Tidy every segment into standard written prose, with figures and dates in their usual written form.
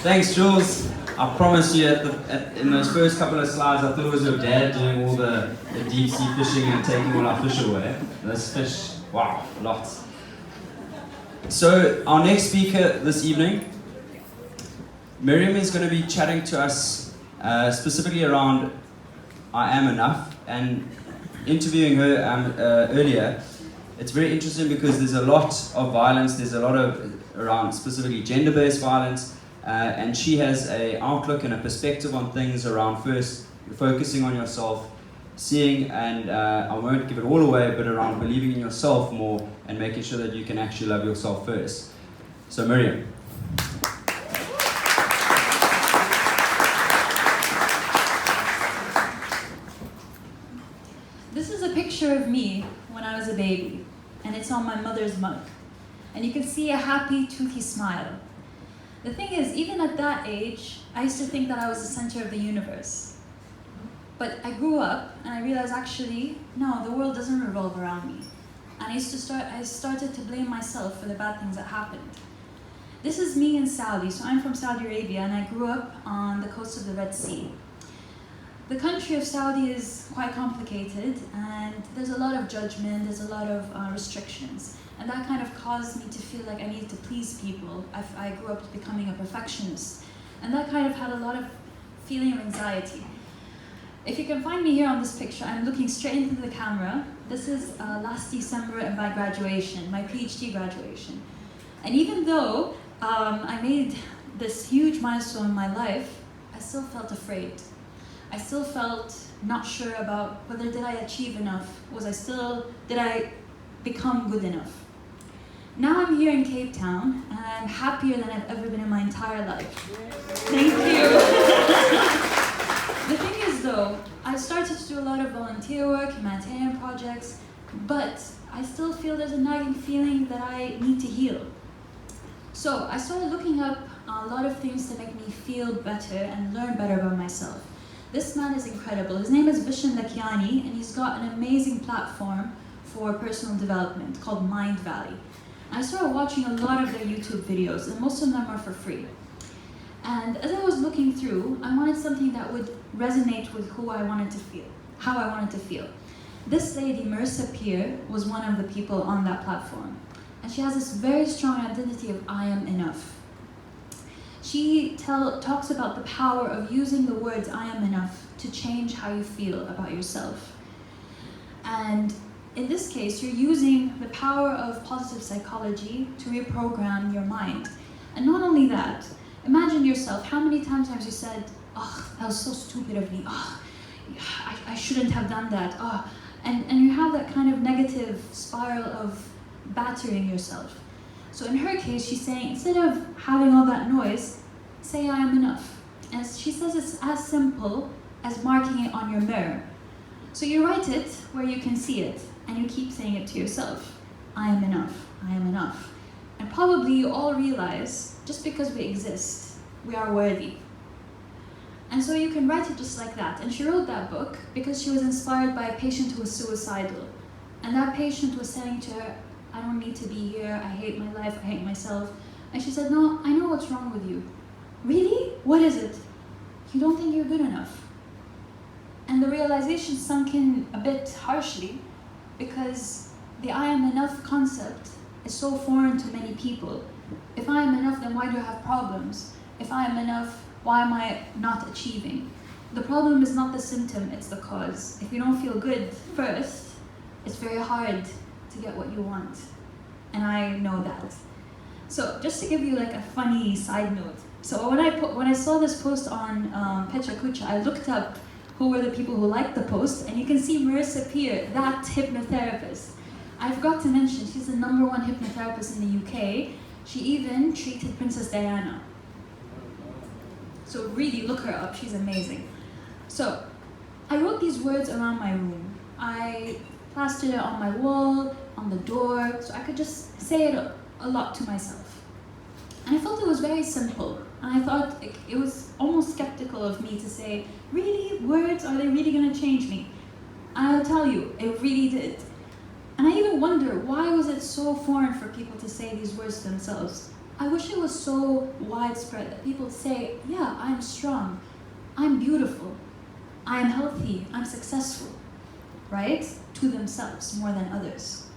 Thanks, Jules. I promise you, in those first couple of slides, I thought it was your dad doing all the deep sea fishing and taking all our fish away. Those fish, wow, lots. So, our next speaker this evening, Mariam is going to be chatting to us specifically around I Am Enough, and interviewing her earlier. It's very interesting because there's a lot of violence, there's a lot of around specifically gender-based violence, and she has an outlook and a perspective on things around first focusing on yourself, seeing, and I won't give it all away, but around believing in yourself more and making sure that you can actually love yourself first. So Mariam. This is a picture of me when I was a baby, and it's on my mother's mug. And you can see a happy, toothy smile. The thing is, even at that age, I used to think that I was the center of the universe. But I grew up and I realized actually, no, the world doesn't revolve around me. And I started to blame myself for the bad things that happened. This is me in Saudi. So I'm from Saudi Arabia and I grew up on the coast of the Red Sea. The country of Saudi is quite complicated and there's a lot of judgment, there's a lot of restrictions. And that kind of caused me to feel like I needed to please people. I grew up becoming a perfectionist. And that kind of had a lot of feeling of anxiety. If you can find me here on this picture, I'm looking straight into the camera. This is last December at my graduation, my PhD graduation. And even though I made this huge milestone in my life, I still felt afraid. I still felt not sure about whether did I achieve enough? Did I become good enough? Now I'm here in Cape Town and I'm happier than I've ever been in my entire life. Thank you. The thing is though, I started to do a lot of volunteer work, humanitarian projects, but I still feel there's a nagging feeling that I need to heal. So I started looking up a lot of things to make me feel better and learn better about myself. This man is incredible. His name is Vishen Lakiani, and he's got an amazing platform for personal development called Mind Valley. I started watching a lot of their YouTube videos, and most of them are for free. And as I was looking through, I wanted something that would resonate with who I wanted to feel, how I wanted to feel. This lady, Marissa Peer, was one of the people on that platform. And she has this very strong identity of I am enough. She talks about the power of using the words I am enough to change how you feel about yourself. And in this case, you're using the power of positive psychology to reprogram your mind. And not only that, imagine yourself, how many times have you said, oh, that was so stupid of me, oh, I shouldn't have done that, oh. And you have that kind of negative spiral of battering yourself. So in her case, she's saying, instead of having all that noise, say I am enough. And she says it's as simple as marking it on your mirror. So you write it where you can see it, and you keep saying it to yourself. I am enough, I am enough. And probably you all realize, just because we exist, we are worthy. And so you can write it just like that. And she wrote that book because she was inspired by a patient who was suicidal. And that patient was saying to her, I don't need to be here, I hate my life, I hate myself. And she said, no, I know what's wrong with you. Really? What is it? You don't think you're good enough. And the realization sunk in a bit harshly because the I am enough concept is so foreign to many people. If I am enough, then why do I have problems? If I am enough, why am I not achieving? The problem is not the symptom, it's the cause. If you don't feel good first, it's very hard to get what you want. And I know that. So just to give you like a funny side note. So when I saw this post on Pecha Kucha, I looked up who were the people who liked the post, and you can see Marissa Peer, that hypnotherapist. I forgot to mention, she's the #1 hypnotherapist in the UK. She even treated Princess Diana. So really look her up, she's amazing. So I wrote these words around my room. I plastered it on my wall, on the door, so I could just say it a lot to myself. And I felt it was very simple. And I thought it was almost skeptical of me to say, really, words, are they really gonna change me? And I'll tell you, it really did. And I even wonder, why was it so foreign for people to say these words to themselves? I wish it was so widespread that people say, yeah, I'm strong, I'm beautiful, I'm healthy, I'm successful, right? To themselves more than others.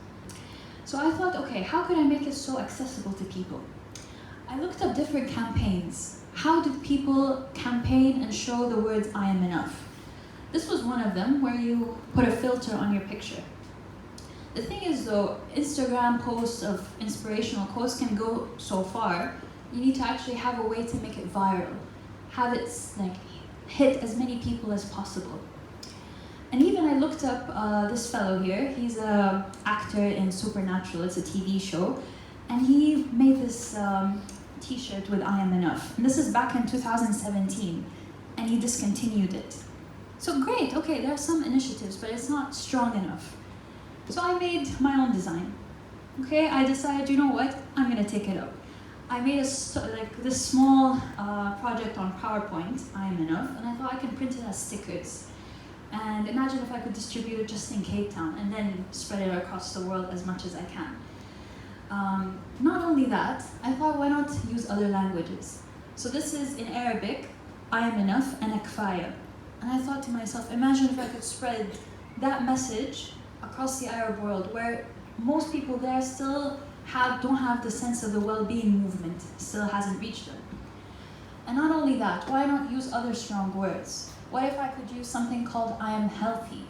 So I thought, okay, how could I make it so accessible to people? I looked up different campaigns. How did people campaign and show the words, I am enough? This was one of them, where you put a filter on your picture. The thing is though, Instagram posts of inspirational quotes can go so far. You need to actually have a way to make it viral. Have it like hit as many people as possible. And even I looked up this fellow here. He's an actor in Supernatural, it's a TV show. And he made this t-shirt with I am enough. And this is back in 2017. And he discontinued it. So great, okay, there are some initiatives, but it's not strong enough. So I made my own design. Okay, I decided, you know what, I'm gonna take it up. I made this small project on PowerPoint, I am enough, and I thought I can print it as stickers. And imagine if I could distribute it just in Cape Town and then spread it across the world as much as I can. Not only that, I thought why not use other languages? So this is in Arabic, I am enough, and akfaya. And I thought to myself, imagine if I could spread that message across the Arab world, where most people there still don't have the sense of the well-being movement, still hasn't reached them. And not only that, why not use other strong words? What if I could use something called I am healthy?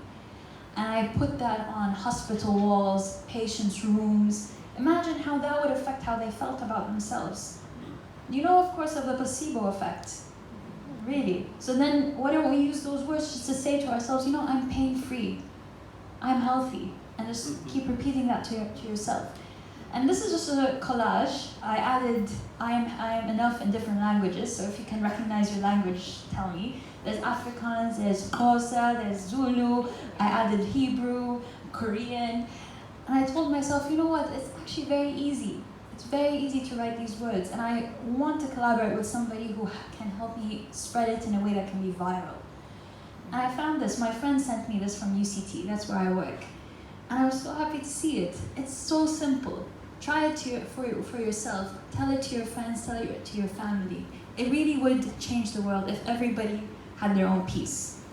And I put that on hospital walls, patients' rooms. Imagine how that would affect how they felt about themselves. You know, of course, of the placebo effect. Really. So then, why don't we use those words just to say to ourselves, you know, I'm pain-free, I'm healthy, and just keep repeating that to yourself. And this is just a collage. I added I am enough in different languages, so if you can recognize your language, tell me. There's Afrikaans, there's Xhosa, there's Zulu, I added Hebrew, Korean, and I told myself, you know what, it's actually very easy. It's very easy to write these words, and I want to collaborate with somebody who can help me spread it in a way that can be viral. And I found this, my friend sent me this from UCT, that's where I work. And I was so happy to see it. It's so simple. Try it for yourself, tell it to your friends, tell it to your family. It really would change the world if everybody had their own piece.